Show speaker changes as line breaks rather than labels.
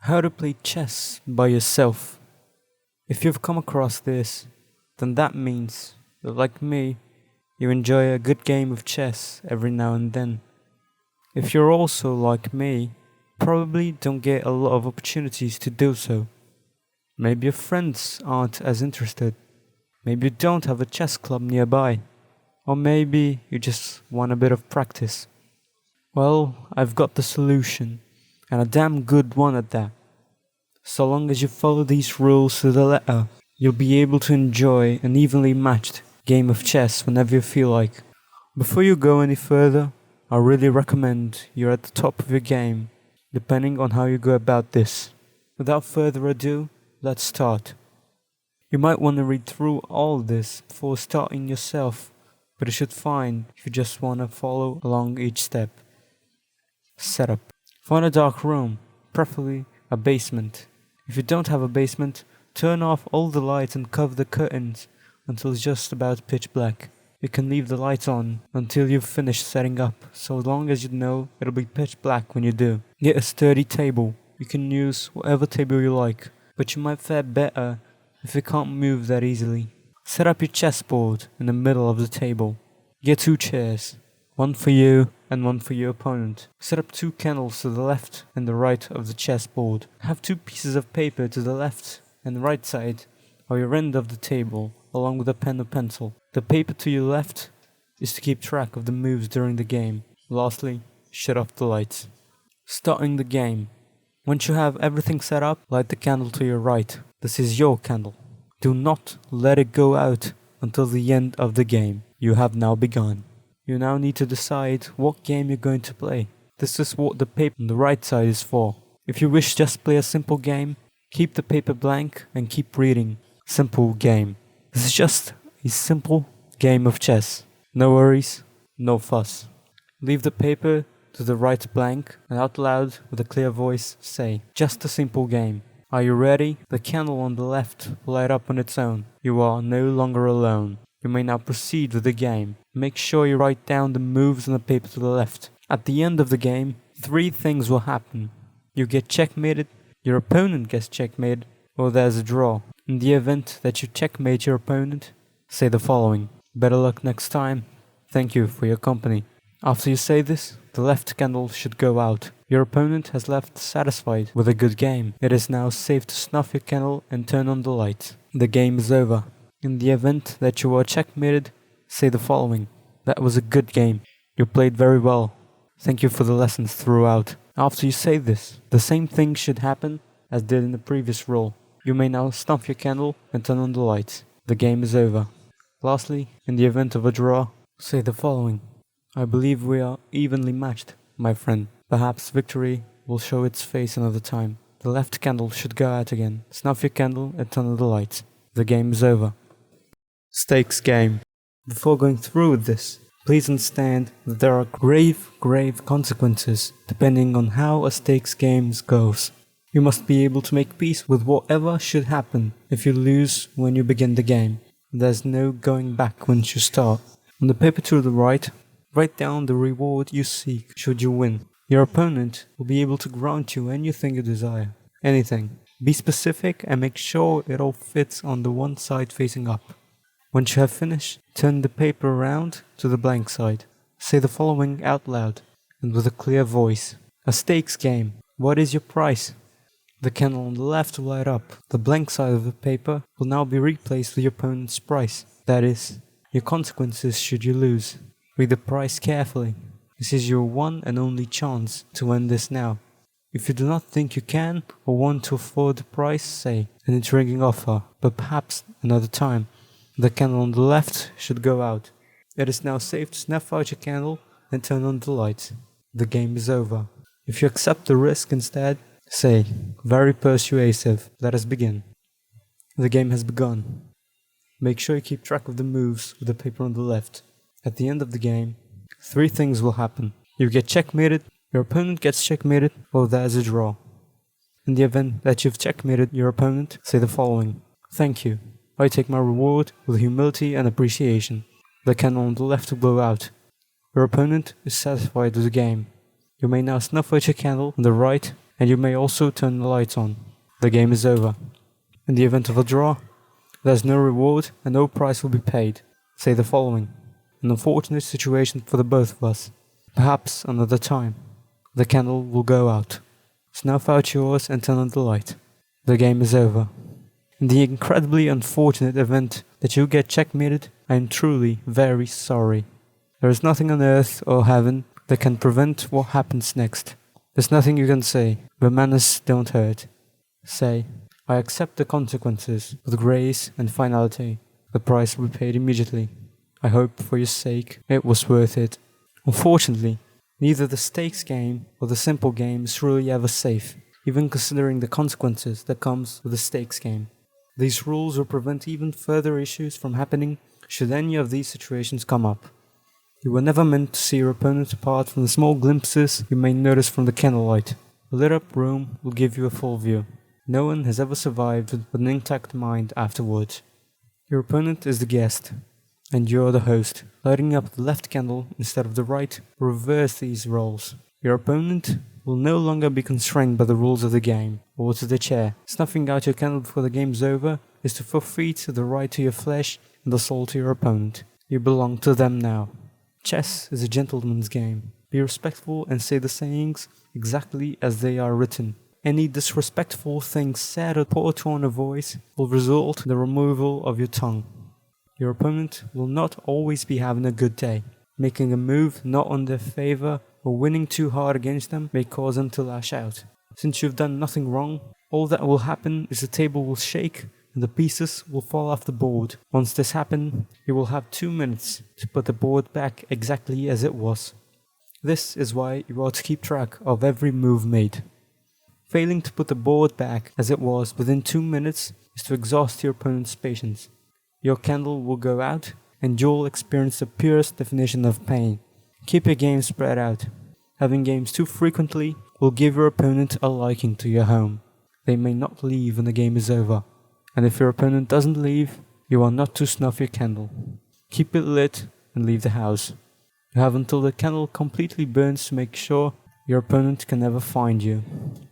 How to play chess by yourself. If you've come across this, then that means that, like me, you enjoy a good game of chess every now and then. If you're also like me, probably don't get a lot of opportunities to do so. Maybe your friends aren't as interested. Maybe you don't have a chess club nearby. Or maybe you just want a bit of practice. Well, I've got the solution, and a damn good one at that. So long as you follow these rules to the letter, you'll be able to enjoy an evenly matched game of chess whenever you feel like. Before you go any further, I really recommend you're at the top of your game, depending on how you go about this. Without further ado, let's start. You might want to read through all this before starting yourself, but you should fine if you just want to follow along each step. Setup. Find a dark room, preferably a basement. If you don't have a basement, turn off all the lights and cover the curtains until it's just about pitch black. You can leave the lights on until you've finished setting up, so long as you know it'll be pitch black when you do. Get a sturdy table. You can use whatever table you like, but you might fare better if you can't move that easily. Set up your chessboard in the middle of the table. Get 2 chairs, one for you and one for your opponent. Set up 2 candles to the left and the right of the chessboard. Have 2 pieces of paper to the left and the right side or your end of the table, along with a pen or pencil. The paper to your left is to keep track of the moves during the game. Lastly, shut off the lights. Starting the game. Once you have everything set up, light the candle to your right. This is your candle. Do not let it go out until the end of the game. You have now begun. You now need to decide what game you're going to play. This is what the paper on the right side is for. If you wish just play a simple game, keep the paper blank and keep reading. Simple game. This is just a simple game of chess. No worries, no fuss. Leave the paper to the right blank and out loud with a clear voice say, just a simple game. Are you ready? The candle on the left will light up on its own. You are no longer alone. You may now proceed with the game. Make sure you write down the moves on the paper to the left. At the end of the game, 3 things will happen. You get checkmated, your opponent gets checkmated, or there's a draw. In the event that you checkmate your opponent, say the following. Better luck next time. Thank you for your company. After you say this, the left candle should go out. Your opponent has left satisfied with a good game. It is now safe to snuff your candle and turn on the light. The game is over. In the event that you are checkmated, say the following. That was a good game. You played very well. Thank you for the lessons throughout. After you say this, the same thing should happen as did in the previous rule. You may now snuff your candle and turn on the lights. The game is over. Lastly, in the event of a draw, say the following. I believe we are evenly matched, my friend. Perhaps victory will show its face another time. The left candle should go out again. Snuff your candle and turn on the lights. The game is over. Stakes game. Before going through with this, please understand that there are grave consequences depending on how a stakes game goes. You must be able to make peace with whatever should happen if you lose when you begin the game. There's no going back once you start. On the paper to the right, write down the reward you seek should you win. Your opponent will be able to grant you anything you desire. Anything. Be specific and make sure it all fits on the one side facing up. Once you have finished, turn the paper around to the blank side. Say the following out loud and with a clear voice. A stakes game. What is your price? The candle on the left will light up. The blank side of the paper will now be replaced with your opponent's price. That is, your consequences should you lose. Read the price carefully. This is your one and only chance to end this now. If you do not think you can or want to afford the price, say an intriguing offer, but perhaps another time. The candle on the left should go out. It is now safe to snuff out your candle and turn on the lights. The game is over. If you accept the risk instead, say, very persuasive, let us begin. The game has begun. Make sure you keep track of the moves with the paper on the left. At the end of the game, 3 things will happen. You get checkmated, your opponent gets checkmated, or there's a draw. In the event that you've checkmated your opponent, say the following. Thank you. I take my reward with humility and appreciation. The candle on the left will blow out. Your opponent is satisfied with the game. You may now snuff out your candle on the right and you may also turn the lights on. The game is over. In the event of a draw, there's no reward and no price will be paid. Say the following: an unfortunate situation for the both of us. Perhaps another time. The candle will go out. Snuff out yours and turn on the light. The game is over. In the incredibly unfortunate event that you get checkmated, I am truly very sorry. There is nothing on earth or heaven that can prevent what happens next. There's nothing you can say, but manners don't hurt. Say, I accept the consequences with grace and finality. The price will be paid immediately. I hope for your sake it was worth it. Unfortunately, neither the stakes game or the simple game is really ever safe, even considering the consequences that comes with the stakes game. These rules will prevent even further issues from happening should any of these situations come up. You were never meant to see your opponent apart from the small glimpses you may notice from the candlelight. A lit up room will give you a full view. No one has ever survived with an intact mind afterwards. Your opponent is the guest, and you're the host. Lighting up the left candle instead of the right will reverse these roles. Your opponent will no longer be constrained by the rules of the game, or to the chair. Snuffing out your candle before the game's over is to forfeit the right to your flesh and the soul to your opponent. You belong to them now. Chess is a gentleman's game. Be respectful and say the sayings exactly as they are written. Any disrespectful thing said or poor tone of voice will result in the removal of your tongue. Your opponent will not always be having a good day. Making a move not on their favor or winning too hard against them may cause them to lash out. Since you've done nothing wrong, all that will happen is the table will shake and the pieces will fall off the board. Once this happens, you will have 2 minutes to put the board back exactly as it was. This is why you ought to keep track of every move made. Failing to put the board back as it was within 2 minutes is to exhaust your opponent's patience. Your candle will go out and you'll experience the purest definition of pain. Keep your games spread out. Having games too frequently will give your opponent a liking to your home. They may not leave when the game is over. And if your opponent doesn't leave, you are not to snuff your candle. Keep it lit and leave the house. You have until the candle completely burns to make sure your opponent can never find you.